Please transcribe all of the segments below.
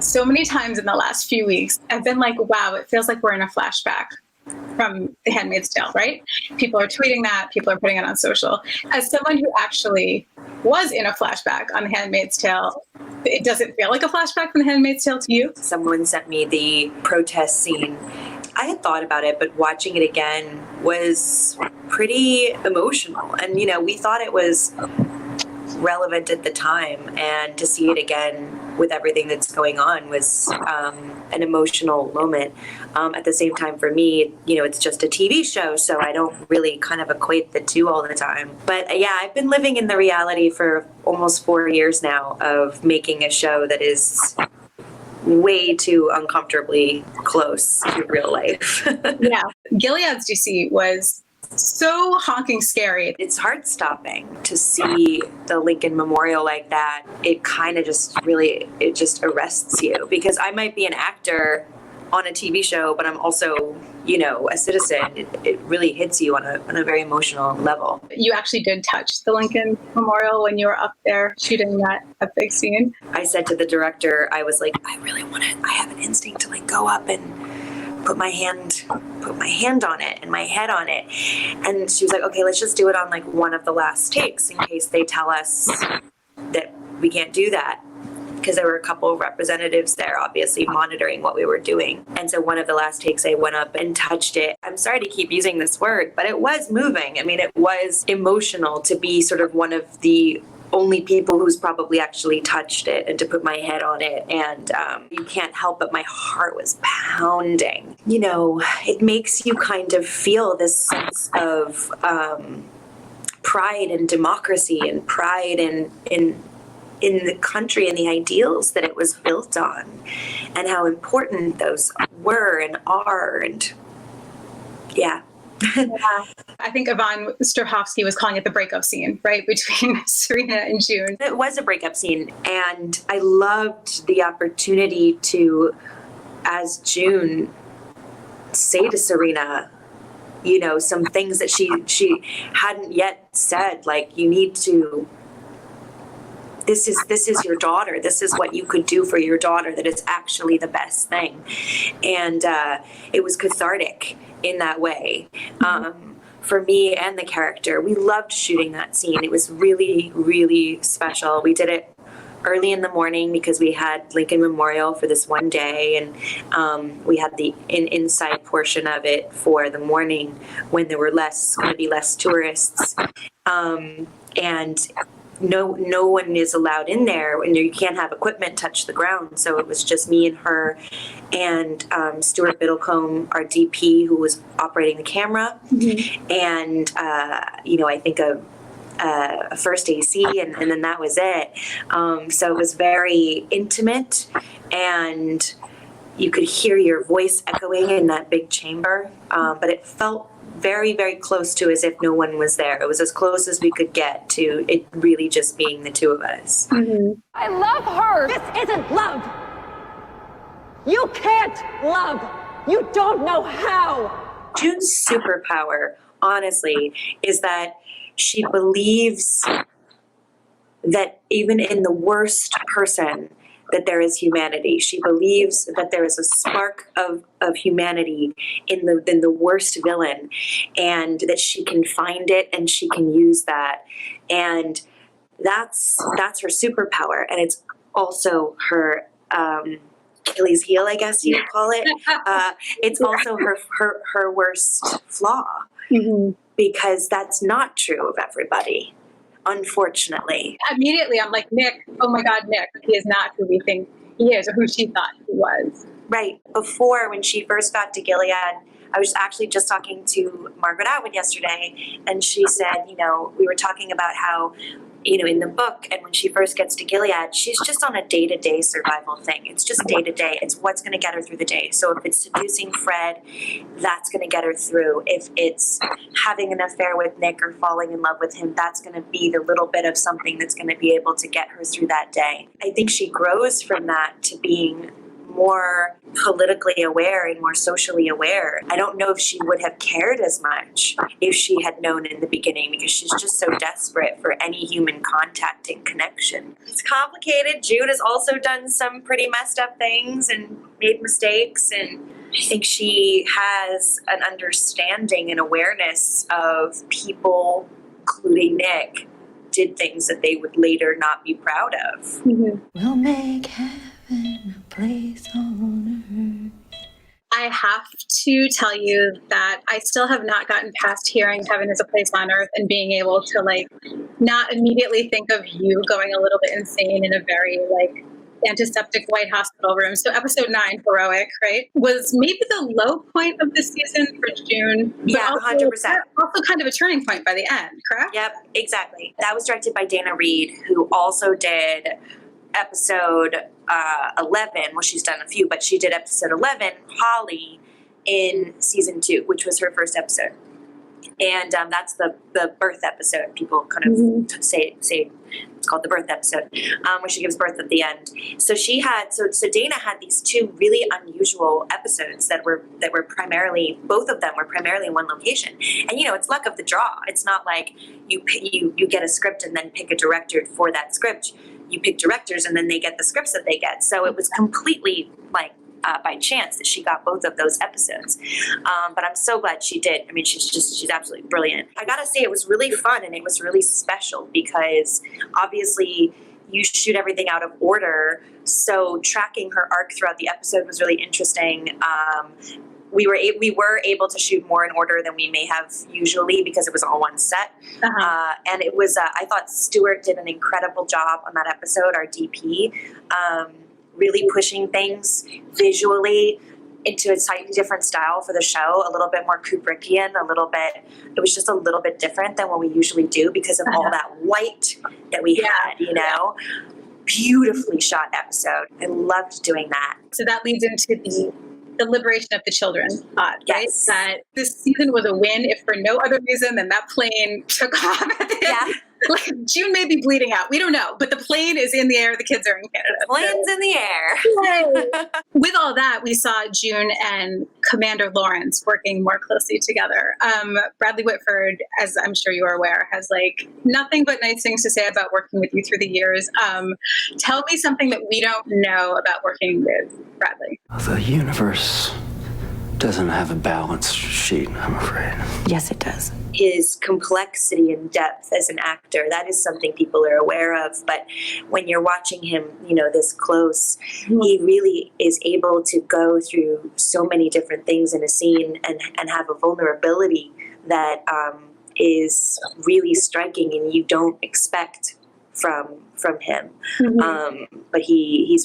so many times in the last few weeks, I've been like, wow, it feels like we're in a flashback from The Handmaid's Tale, right? People are tweeting that, people are putting it on social. As someone who actually was in a flashback on The Handmaid's Tale, it doesn't feel like a flashback from The Handmaid's Tale to you? Someone sent me the protest scene. I had thought about it, but watching it again was pretty emotional. And, you know, we thought it was relevant at the time, and to see it again with everything that's going on was an emotional moment. At the same time, for me, you know, it's just a TV show, so I don't really kind of equate the two all the time. But yeah, I've been living in the reality for almost 4 years now of making a show that is way too uncomfortably close to real life. Yeah. Gilead's DC was so honking scary. It's heart-stopping to see the Lincoln Memorial like that. It kind of just really, it just arrests you, because I might be an actor on a TV show, but I'm also, you know, a citizen. It really hits you on a very emotional level. You actually did touch the Lincoln Memorial when you were up there shooting that big scene. I said to the director, I was like, I really want to, I have an instinct to like go up and put my hand on it and my head on it. And she was like, okay, let's just do it on like one of the last takes in case they tell us that we can't do that. Because there were a couple of representatives there, obviously monitoring what we were doing. And so one of the last takes, I went up and touched it. I'm sorry to keep using this word, but it was moving. I mean, it was emotional to be sort of one of the only people who's probably actually touched it, and to put my head on it. And you can't help but my heart was pounding. You know, it makes you kind of feel this sense of pride in democracy and pride in the country and the ideals that it was built on, and how important those were and are. And yeah. Yeah. I think Yvonne Strahovski was calling it the breakup scene, right, between Serena and June. It was a breakup scene, and I loved the opportunity to, as June, say to Serena, you know, some things that she hadn't yet said, like, you need to, this is your daughter. This is what you could do for your daughter. That is actually the best thing. And it was cathartic in that way. For me and the character, we loved shooting that scene. It was really, really special. We did it early in the morning because we had Lincoln Memorial for this one day, and we had the inside portion of it for the morning when there were going to be less tourists. And no one is allowed in there, and you can't have equipment touch the ground. So it was just me and her and Stuart Biddlecombe, our DP, who was operating the camera. Mm-hmm. And, you know, I think a first AC, and then that was it. So it was very intimate, and you could hear your voice echoing in that big chamber. But it felt very, very close to as if no one was there. It was as close as we could get to it really just being the two of us. Mm-hmm. I love her. This isn't love. You can't love. You don't know how. June's superpower, honestly, is that she believes that even in the worst person, that there is humanity. She believes that there is a spark of humanity in the worst villain, and that she can find it and she can use that. And that's her superpower. And it's also her Achilles heel, I guess you would call it. It's also her worst flaw, mm-hmm. because that's not true of everybody. Unfortunately. Immediately, I'm like, Nick, oh my God, Nick, he is not who we think he is or who she thought he was. Right. Before, when she first got to Gilead, I was actually just talking to Margaret Atwood yesterday, and she said, you know, we were talking about how, you know, in the book, and when she first gets to Gilead, she's just on a day-to-day survival thing. It's just day-to-day. It's what's going to get her through the day. So if it's seducing Fred, that's going to get her through. If it's having an affair with Nick or falling in love with him, that's going to be the little bit of something that's going to be able to get her through that day. I think she grows from that to being more politically aware and more socially aware. I don't know if she would have cared as much if she had known in the beginning, because she's just so desperate for any human contact and connection. It's complicated. June has also done some pretty messed up things and made mistakes, and I think she has an understanding and awareness of people, including Nick, did things that they would later not be proud of. Mm-hmm. We'll make heaven a place on earth. I have to tell you that I still have not gotten past hearing Heaven is a Place on Earth and being able to like not immediately think of you going a little bit insane in a very like antiseptic white hospital room. So episode 9, Heroic, right, was maybe the low point of the season for June. Yeah, 100%. Also kind of a turning point by the end, correct? Yep, exactly. That was directed by Dana Reed, who also did episode 11. Well, she's done a few, but she did episode 11, Holly, in season 2, which was her first episode. And that's the birth episode. People kind of say it's called the birth episode, where she gives birth at the end. So she had so Dana had these 2 really unusual episodes that were primarily, both of them were primarily in one location. And it's luck of the draw. It's not like you get a script and then pick a director for that script. You pick directors and then they get the scripts that they get. So it was completely like by chance that she got both of those episodes. But I'm so glad she did. I mean, she's absolutely brilliant. I gotta say, it was really fun and it was really special because obviously you shoot everything out of order. So tracking her arc throughout the episode was really interesting. We were able to shoot more in order than we may have usually because it was all one set. And it was, I thought Stuart did an incredible job on that episode, our DP, really pushing things visually into a slightly different style for the show, a little bit more Kubrickian, it was just a little bit different than what we usually do because of all that white that we had, Beautifully shot episode. I loved doing that. So that leads into the liberation of the children plot, right? Yes. That this season was a win, if for no other reason than that plane took off at the end. Like, June may be bleeding out. We don't know. But the plane is in the air. The kids are in Canada. Plane's in the air. With all that, we saw June and Commander Lawrence working more closely together. Bradley Whitford, as I'm sure you are aware, has like nothing but nice things to say about working with you through the years. Tell me something that we don't know about working with Bradley. The universe doesn't have a balance sheet, I'm afraid. Yes, it does. His complexity and depth as an actor, that is something people are aware of. But when you're watching him, this close, he really is able to go through so many different things in a scene and have a vulnerability that is really striking and you don't expect from him. But he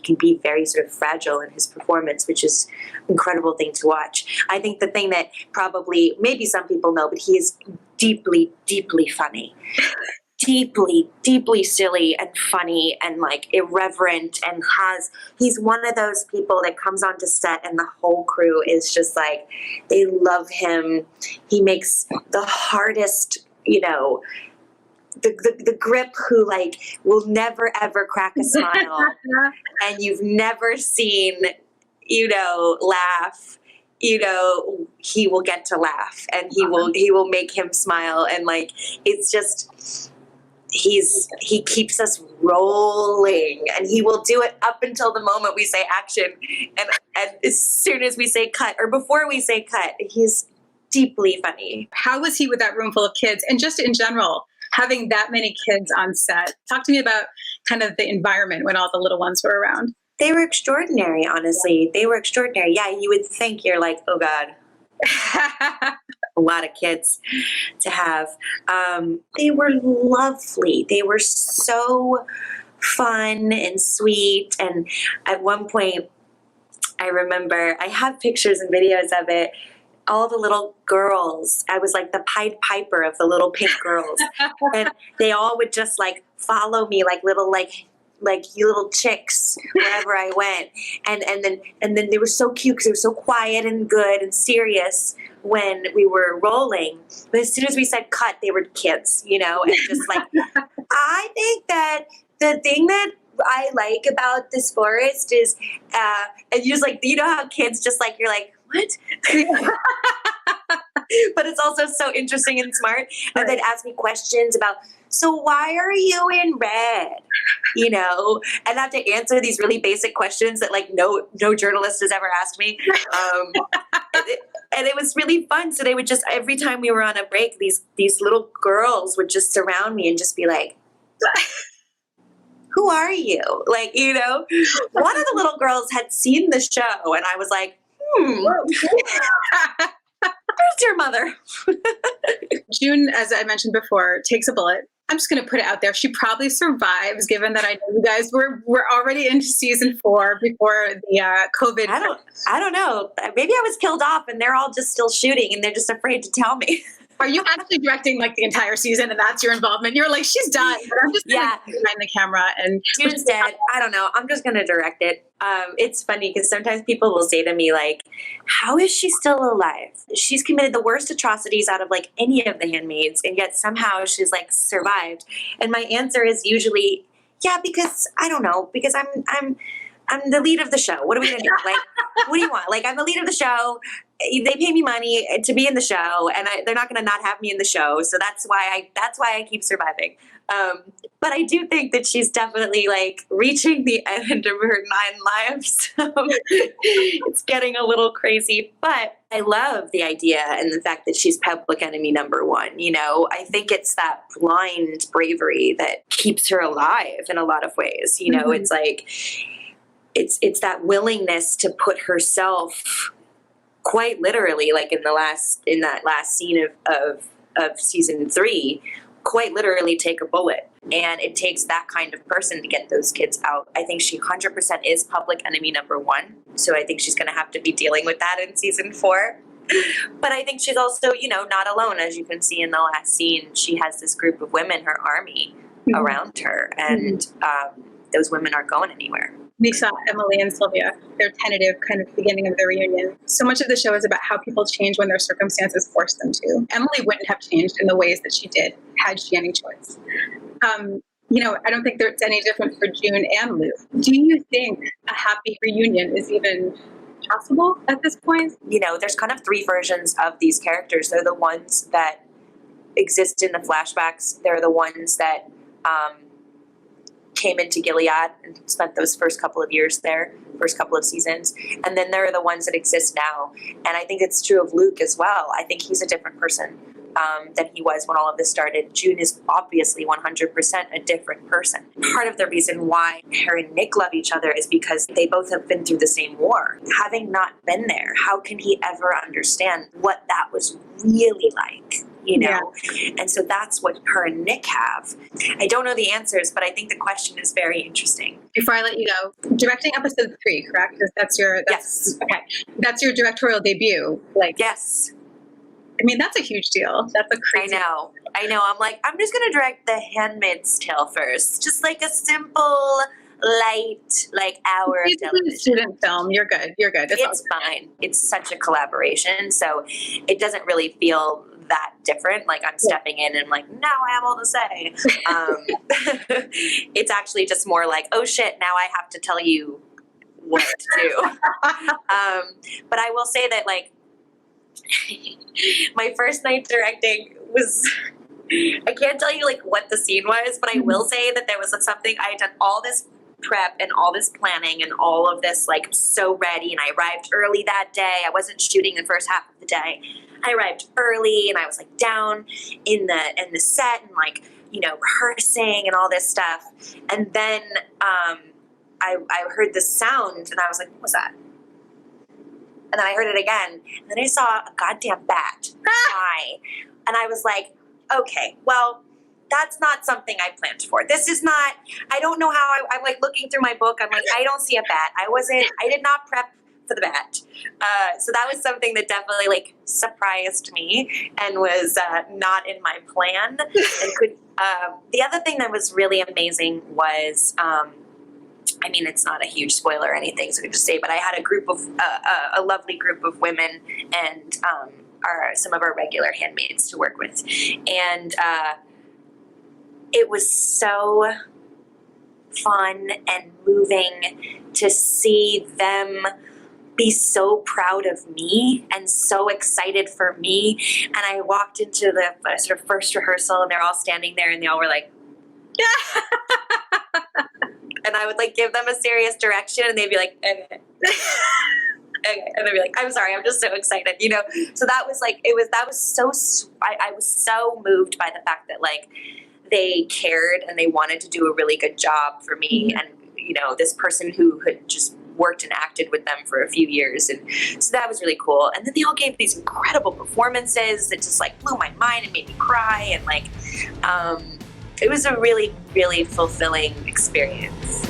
can be very sort of fragile in his performance, which is an incredible thing to watch. I think the thing that probably maybe some people know, but he is deeply, deeply funny. Deeply, deeply silly and funny and like irreverent, and he's one of those people that comes onto set and the whole crew is just like, they love him. He makes the hardest, the grip who like will never ever crack a smile and you've never seen, laugh, he will get to laugh and he will make him smile. And like, it's just, he keeps us rolling and he will do it up until the moment we say action. And as soon as we say cut or before we say cut, he's deeply funny. How was he with that room full of kids? And just in general, having that many kids on set. Talk to me about kind of the environment when all the little ones were around. They were extraordinary, honestly. They were extraordinary. Yeah, you would think you're like, oh God, a lot of kids to have. They were lovely. They were so fun and sweet. And at one point, I remember, I have pictures and videos of it, all the little girls, I was like the Pied Piper of the little pink girls. And they all would just like follow me like little you little chicks wherever I went. And then they were so cute because they were so quiet and good and serious when we were rolling. But as soon as we said cut, they were kids, and just like, I think that the thing that I like about this forest is, and you're just like, you know how kids just like, you're like, what? But it's also so interesting and smart. And they'd ask me questions about, so why are you in red? You know, and I have to answer these really basic questions that like no journalist has ever asked me. And it was really fun. So they would just, every time we were on a break, these little girls would just surround me and just be like, who are you? Like, you know, one of the little girls had seen the show and I was like, where's your mother? June, as I mentioned before, takes a bullet. I'm just going to put it out there. She probably survives, given that I know you guys were already into season 4 before the COVID. I don't know. Maybe I was killed off and they're all just still shooting and they're just afraid to tell me. Are you actually directing like the entire season and that's your involvement? You're like, she's done. But I'm just behind the camera and June's dead. I don't know. I'm just going to direct it. It's funny because sometimes people will say to me like, how is she still alive? She's committed the worst atrocities out of like any of the handmaids and yet somehow she's like survived. And my answer is usually, yeah, because I don't know, because I'm the lead of the show. What are we going to do? Like, what do you want? Like, I'm the lead of the show. They pay me money to be in the show, and they're not going to not have me in the show. So that's why I keep surviving. But I do think that she's definitely like reaching the end of her 9 lives. It's getting a little crazy, but I love the idea and the fact that she's public enemy number 1. You know, I think it's that blind bravery that keeps her alive in a lot of ways. You know, it's like it's that willingness to put herself quite literally, like in that last scene of season 3, quite literally take a bullet. And it takes that kind of person to get those kids out. I think she 100% is public enemy number 1. So I think she's going to have to be dealing with that in season 4. But I think she's also, you know, not alone. As you can see in the last scene, she has this group of women, her army, around her. And those women aren't going anywhere. We saw Emily and Sylvia, their tentative kind of beginning of their reunion. So much of the show is about how people change when their circumstances force them to. Emily wouldn't have changed in the ways that she did had she any choice. You know, I don't think there's any different for June and Luke. Do you think a happy reunion is even possible at this point? You know, there's kind of 3 versions of these characters. They're the ones that exist in the flashbacks. They're the ones that came into Gilead and spent those first couple of years there, first couple of seasons. And then there are the ones that exist now. And I think it's true of Luke as well. I think he's a different person than he was when all of this started. June is obviously 100% a different person. Part of the reason why her and Nick love each other is because they both have been through the same war. Having not been there, how can he ever understand what that was really like? You know? Yeah. And so that's what her and Nick have. I don't know the answers, but I think the question is very interesting. Before I let you go, directing episode 3, correct? Yes. Okay. That's your directorial debut. Yes. I mean, that's a huge deal. That's a crazy. I know. I'm like, I'm just going to direct The Handmaid's Tale first. Just like a simple, light, like hour of television. Student film. You're good. It's fine. It's such a collaboration. So it doesn't really feel that different. Like I'm stepping in and I'm like, now I have all to say. It's actually just more like, oh shit, now I have to tell you what to do. But I will say that like, my first night directing was, I can't tell you like what the scene was, but I will say that there was something, I had done all this prep and all this planning and all of this like so ready, and I arrived early that day. I wasn't shooting the first half of the day. I arrived early and I was like down in the set and like, you know, rehearsing and all this stuff. And then I heard this sound and I was like, what was that? And then I heard it again, and then I saw a goddamn bat fly. And I was like, okay, well, that's not something I planned for. This is not, I don't know how, I'm like looking through my book, I'm like, I don't see a bat. I did not prep for the bat. So that was something that definitely like surprised me and was not in my plan. And the other thing that was really amazing was, I mean, it's not a huge spoiler or anything, so I can just say, but I had a lovely group of women and some of our regular handmaids to work with. And it was so fun and moving to see them be so proud of me and so excited for me. And I walked into the sort of first rehearsal and they're all standing there and they all were like, and I would like give them a serious direction and they'd be like, okay. Okay. And they'd be like, I'm sorry, I'm just so excited, you know? So that was like, I was so moved by the fact that like they cared and they wanted to do a really good job for me. And, you know, this person who had just worked and acted with them for a few years. And so that was really cool. And then they all gave these incredible performances that just like blew my mind and made me cry. And like, it was a really, really fulfilling experience.